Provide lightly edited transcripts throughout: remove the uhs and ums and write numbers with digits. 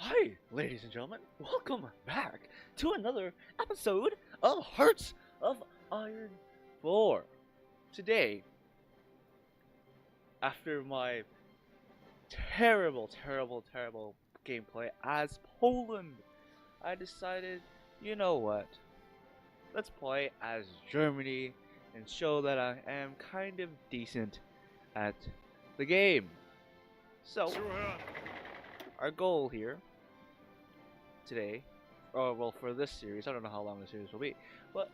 Hi, ladies and gentlemen. Welcome back to another episode of Hearts of Iron 4. Today, after my terrible gameplay as Poland, I decided, you know what? Let's play as Germany and show that I am kind of decent at the game. So, our goal here today, or well, for this series, I don't know how long the series will be, but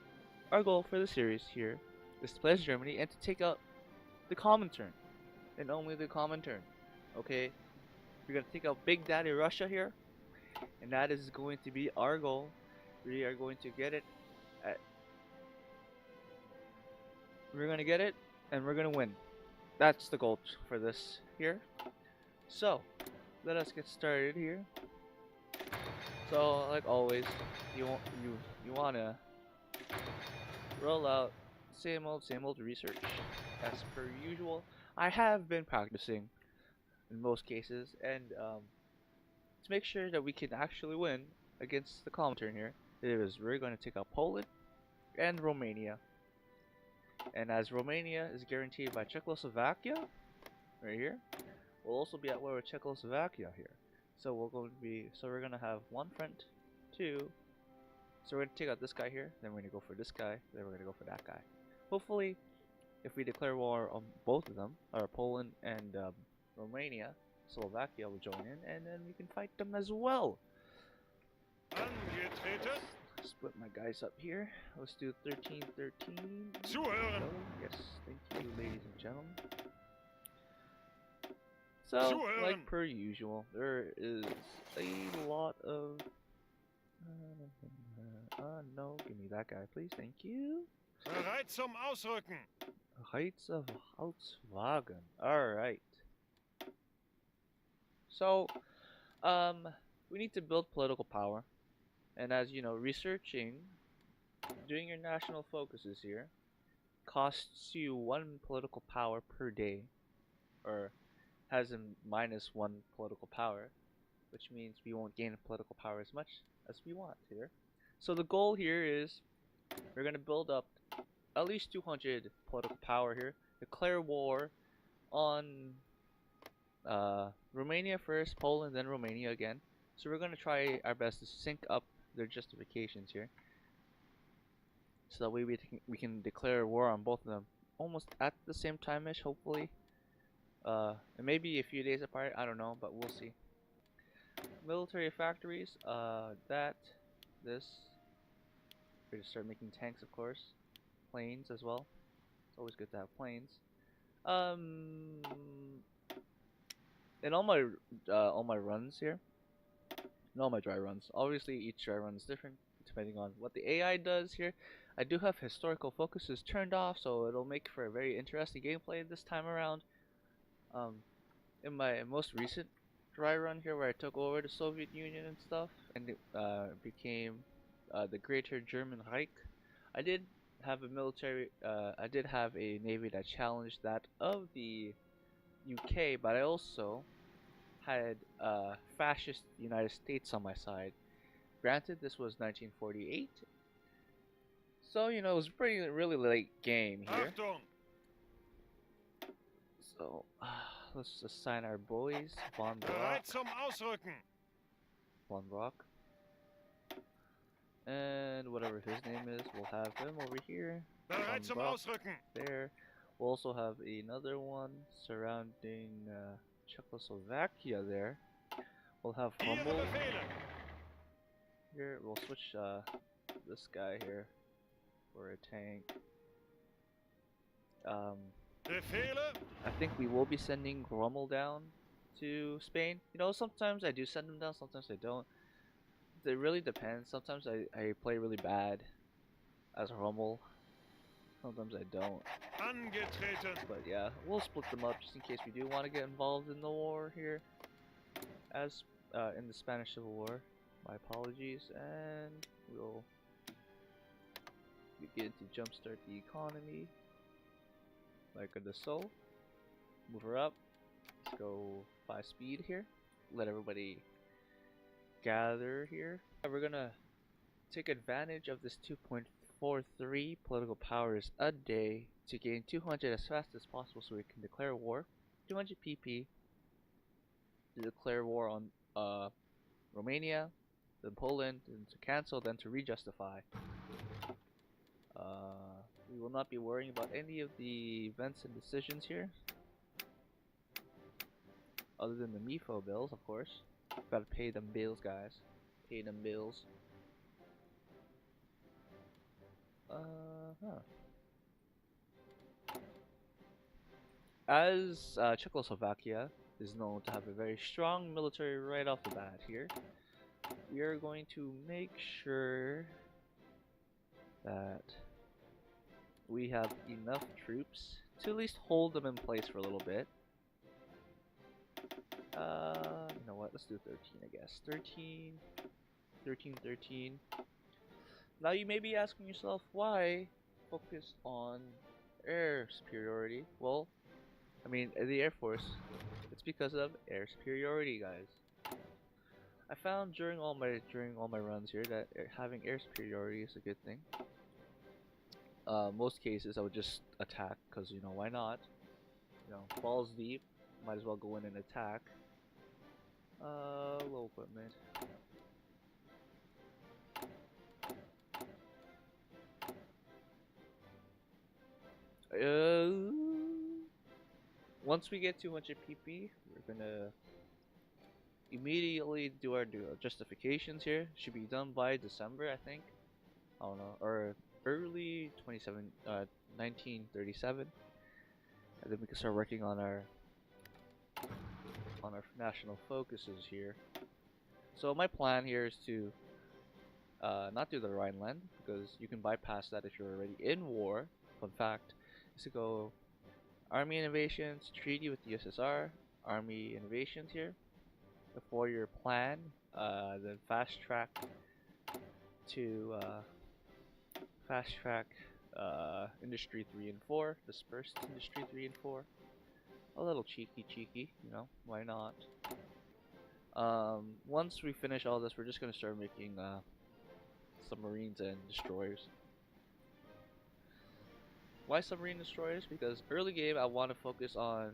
our goal for the series here is to play as Germany and to take out the Comintern, and only the Comintern. Okay, we're gonna take out Big Daddy Russia here, and that is going to be our goal. We are going to get it. We're gonna get it, and we're gonna win. That's the goal for this here. So, let us get started here. So, like always, you wanna roll out same old research as per usual. I have been practicing in most cases, and to make sure that we can actually win against the Comintern here, we're going to take out Poland and Romania. And as Romania is guaranteed by Czechoslovakia, right here, we'll also be at war with Czechoslovakia here. So we're gonna have one front, two. So we're gonna take out this guy here, then we're gonna go for this guy, then we're gonna go for that guy. Hopefully, if we declare war on both of them, or Poland and Romania, Slovakia will join in, and then we can fight them as well. Split my guys up here. Let's do 13-13. Zuhören. Yes, thank you, ladies and gentlemen. So, like per usual, there is a lot of... no, give me that guy, please. Thank you. Bereit zum Ausrücken. Heights of Volkswagen. Alright. So, we need to build political power. And as you know, doing your national focuses here, costs you 1 political power per day. Or has a -1 political power, which means we won't gain political power as much as we want here. So the goal here is we're going to build up at least 200 political power here, declare war on Romania first, Poland, then Romania again. So we're going to try our best to sync up their justifications here, so that way we can declare war on both of them almost at the same time-ish, hopefully. And maybe a few days apart, I don't know, but we'll see. Military factories, this. We're gonna start making tanks, of course. Planes as well. It's always good to have planes. In all my runs here, in all my dry runs, obviously each dry run is different depending on what the AI does here. I do have historical focuses turned off, so it'll make for a very interesting gameplay this time around. In my most recent dry run here, where I took over the Soviet Union and stuff, and it became the Greater German Reich, I did have a navy that challenged that of the UK, but I also had fascist United States on my side. Granted, this was 1948, so you know it was a really late game here. Achtung! So, let's assign our boys Von Brock. Bereit zum Ausrücken. Von Brock. And whatever his name is, we'll have him over here. Bereit zum Brock Ausrücken. there. We'll also have another one surrounding Czechoslovakia there. We'll have Ihre Humble Befehle. here. We'll switch this guy here for a tank. Befehle. I think we will be sending Rommel down to Spain. You know, sometimes I do send him down, sometimes I don't. It really depends. Sometimes I play really bad as Rommel. Sometimes I don't. Angetreten. But yeah, we'll split them up just in case we do want to get involved in the war here. As in the Spanish Civil War. My apologies. And we'll begin to jumpstart the economy. Like the soul. Move her up. Let's go 5 speed here. Let everybody gather here. We're gonna take advantage of this 2.43 political powers a day to gain 200 as fast as possible so we can declare war. 200 PP to declare war on Romania, then Poland, then to cancel, then to re-justify. We will not be worrying about any of the events and decisions here, other than the MIFO bills, of course. Gotta pay them bills, guys. Pay them bills. As Czechoslovakia is known to have a very strong military right off the bat here, we are going to make sure that we have enough troops to at least hold them in place for a little bit. You know what? Let's do 13, I guess. 13, 13, 13. Now you may be asking yourself, why focus on air superiority? Well, I mean, the Air Force, it's because of air superiority, guys. I found during all my runs here that having air superiority is a good thing. Most cases I would just attack, because you know, why not? You know, balls deep, might as well go in and attack. Low equipment. Once we get 200 PP, we're gonna immediately do our justifications here. Should be done by December, I think. I don't know, or early 1937, and then we can start working on our national focuses here. So my plan here is to not do the Rhineland, because you can bypass that if you're already in war. Fun fact is to go army innovations, treaty with the USSR, army innovations here, the 4-year plan, then fast track to industry 3 and 4, dispersed industry 3 and 4. A little cheeky, you know, why not? Once we finish all this, we're just gonna start making submarines and destroyers. Why submarine destroyers? Because early game I want to focus on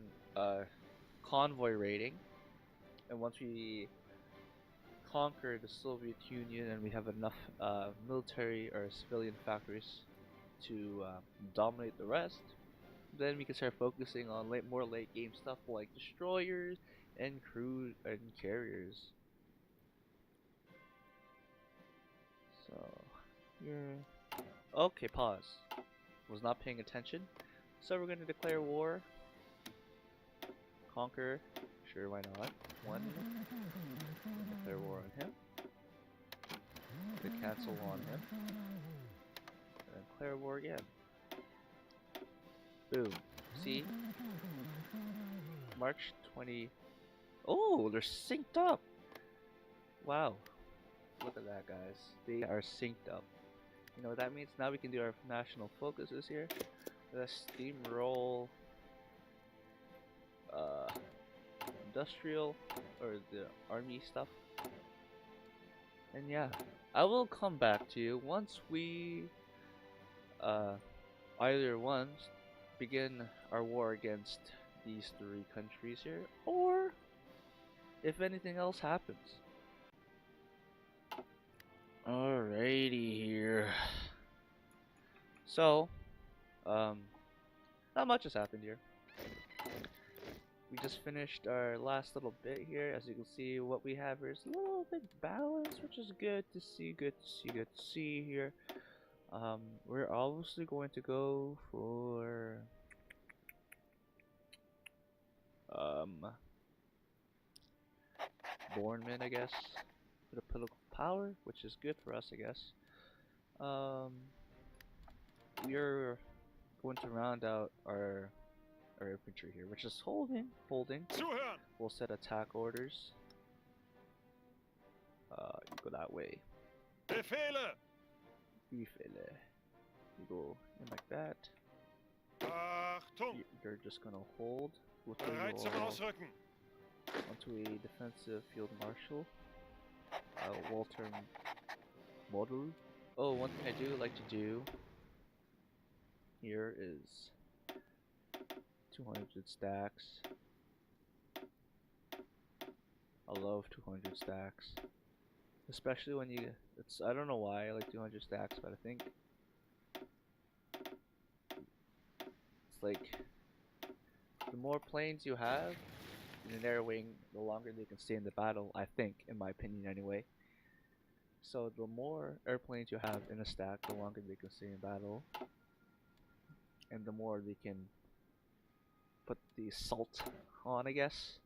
convoy raiding, and once we conquer the Soviet Union and we have enough military or civilian factories to dominate the rest, then we can start focusing on more late game stuff like destroyers and cruise and carriers. So, yeah. Okay, pause. Was not paying attention. So we're going to declare war. Conquer. Sure, why not? One. Declare war on him. To cancel on him. And declare war again. Boom. See? March 20. Oh, they're synced up. Wow. Look at that, guys. They are synced up. You know what that means? Now we can do our national focuses here. Let's steamroll industrial or the army stuff. And yeah, I will come back to you once we either once begin our war against these 3 countries here, or if anything else happens. Alrighty here. So, not much has happened here. We just finished our last little bit here. As you can see, what we have here is a little bit balanced, which is good to see, good to see here. We're obviously going to go for Bornman, I guess, for the political power, which is good for us, I guess. We are going to round out our infantry here, which is holding. Zuhören! We'll set attack orders. You go that way. Befehle! Befehle. You go in like that. Achtung! You're just gonna hold. We'll throw Bereit zum you all Ausrücken! onto a defensive field marshal. Walter model. Oh, one thing I do like to do here is 200 stacks. I love 200 stacks, especially when you. I don't know why I like 200 stacks, but I think it's like the more planes you have in an air wing, the longer they can stay in the battle. I think, in my opinion, anyway. So the more airplanes you have in a stack, the longer they can stay in battle, and the more they can put the salt on, I guess.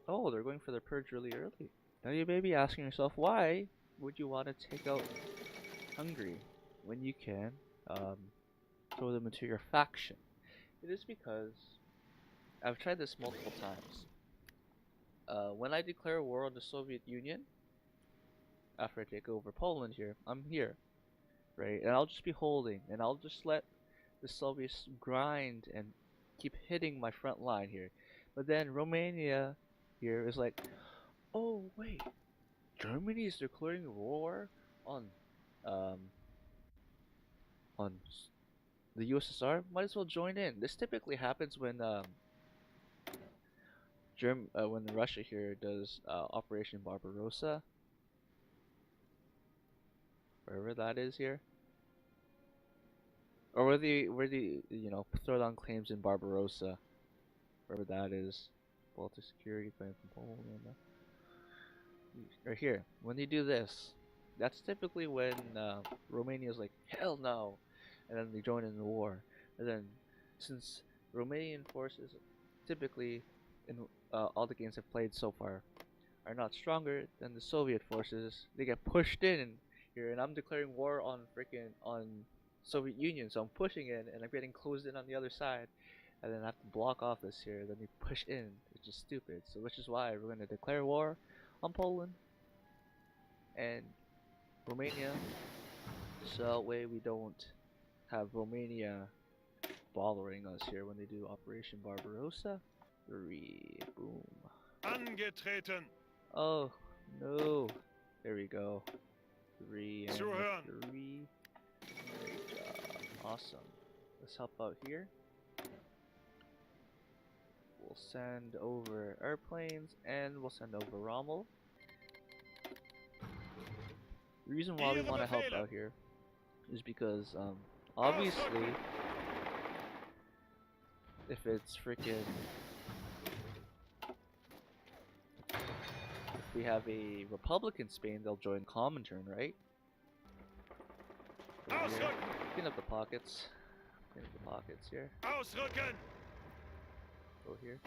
Oh, they're going for their purge really early. Now you may be asking yourself, why would you want to take out Hungary when you can throw them into your faction? It is because I've tried this multiple times. When I declare war on the Soviet Union, after I take over Poland here, I'm here, right? And I'll just be holding, and I'll just let the Soviets grind and keep hitting my front line here. But then Romania here is like, oh wait, Germany is declaring war on um on the USSR. Might as well join in. This typically happens when when Russia here does Operation Barbarossa, wherever that is here, or where the throw down claims in Barbarossa, wherever that is. Baltic security claim from Poland. Right here, when they do this, that's typically when Romania's like, hell no, and then they join in the war. And then, since Romanian forces typically in all the games I've played so far are not stronger than the Soviet forces, they get pushed in here, and I'm declaring war on Soviet Union, so I'm pushing in, and I'm getting closed in on the other side, and then I have to block off this here, then they push in, which is stupid. So which is why we're going to declare war on Poland and Romania, so that way we don't have Romania bothering us here when they do Operation Barbarossa. 3, boom. Angetreten. Oh no, there we go. 3 and Zuhören. 3. Great job, awesome. Let's help out here. We'll send over airplanes and we'll send over Rommel. The reason why we want to help out here is because obviously if it's freaking, if we have a Republican Spain, they'll join Comintern, right? Clean up the pockets. Clean up the pockets here. Ausrücken. Go here.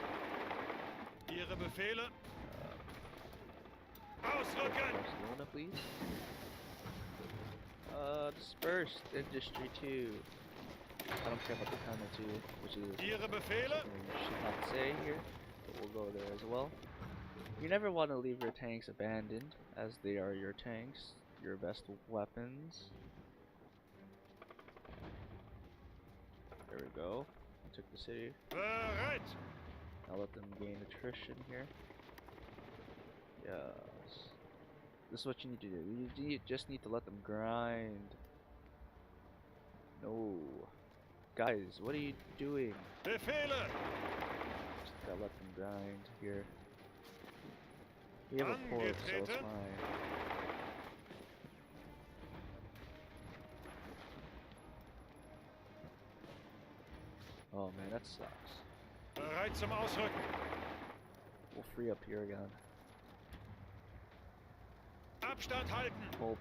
Ihre Befehle. Ausrücken. Barcelona, please. Dispersed Industry 2. I don't care about the Panel 2, which is Ihre Befehle. something you should not say here, but we'll go there as well. You never want to leave your tanks abandoned, as they are your tanks, your best weapons. There we go. I took the city. Bereit. I'll let them gain attrition here. Yes. This is what you need to do. You just need to let them grind. No. Guys, what are you doing? Befehle. Just gotta let them grind here. We have a port, so it's fine. Oh man, that sucks. Bereit zum Ausrücken. We'll free up here again. Abstand halten. Halt.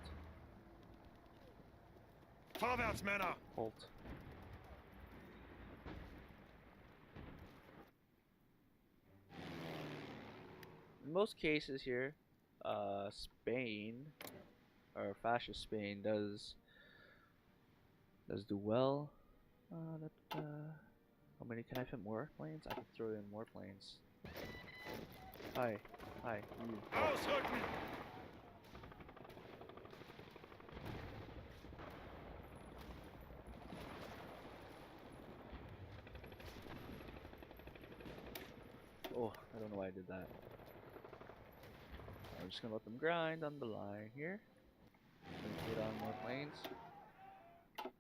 Vorwärts, Männer. Halt. In most cases here, Spain, or fascist Spain, does do well. How many can I fit more planes? I can throw in more planes. Hi, you. Ausrücken. Oh, I don't know why I did that. we're just gonna let them grind on the line here. Get on more planes.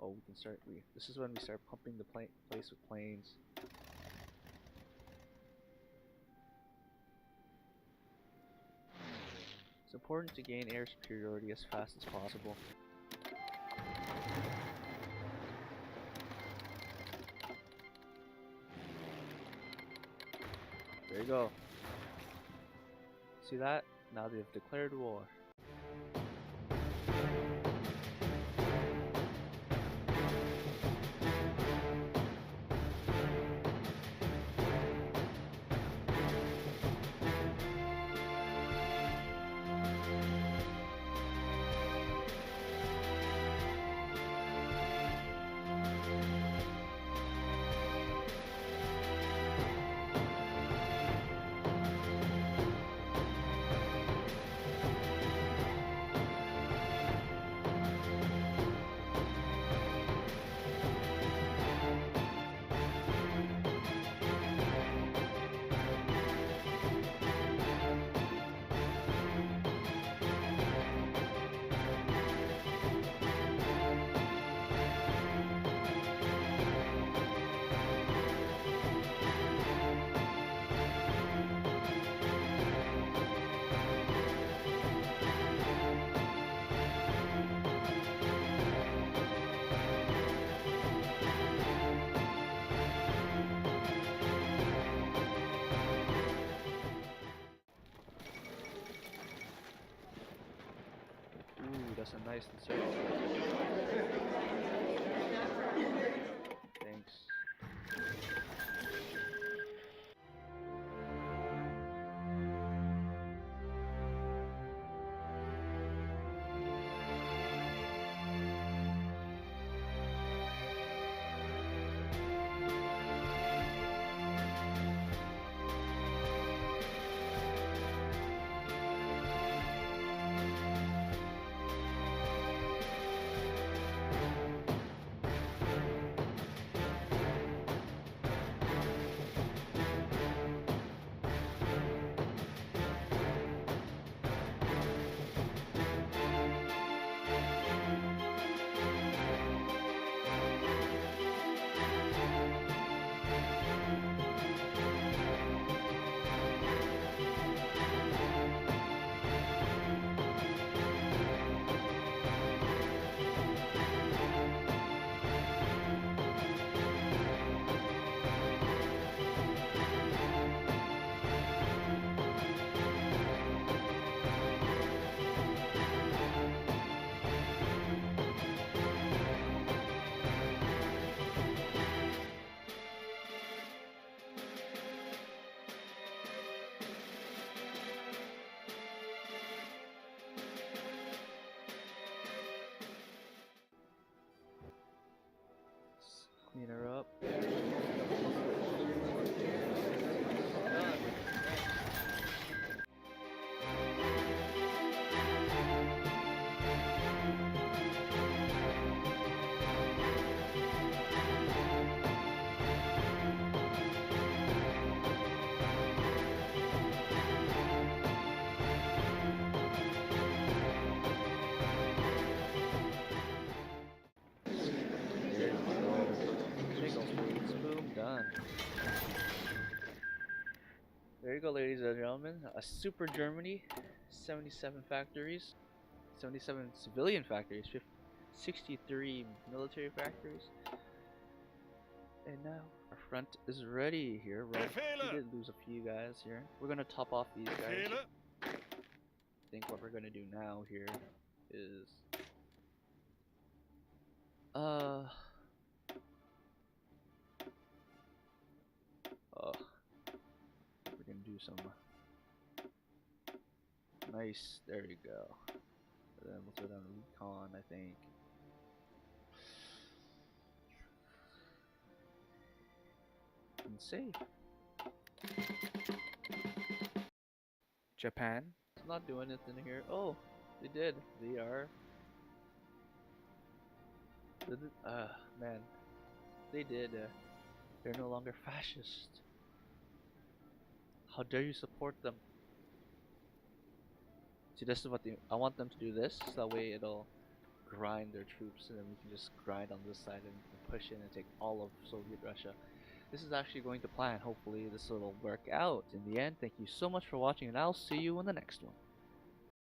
Oh, we can start. This is when we start pumping the place with planes. It's important to gain air superiority as fast as possible. There you go. See that? Now they've declared war. Ooh, that's a nice insert. Thanks. Clean her up. Done. There you go, ladies and gentlemen. A super Germany, 77 factories, 77 civilian factories, 63 military factories. And now our front is ready here. Right? We did lose a few guys here. We're gonna top off these guys. I think what we're gonna do now here is we're gonna do some nice. There you go. And then we'll throw down recon, I think. And save. Japan. It's not doing anything here. Oh, they did. They are. Man, they did. They're no longer fascist. How dare you support them? See, this is what I want them to do this, so that way it'll grind their troops, and then we can just grind on this side and push in and take all of Soviet Russia. This is actually going to plan. Hopefully this will work out in the end. Thank you so much for watching, and I'll see you in the next one.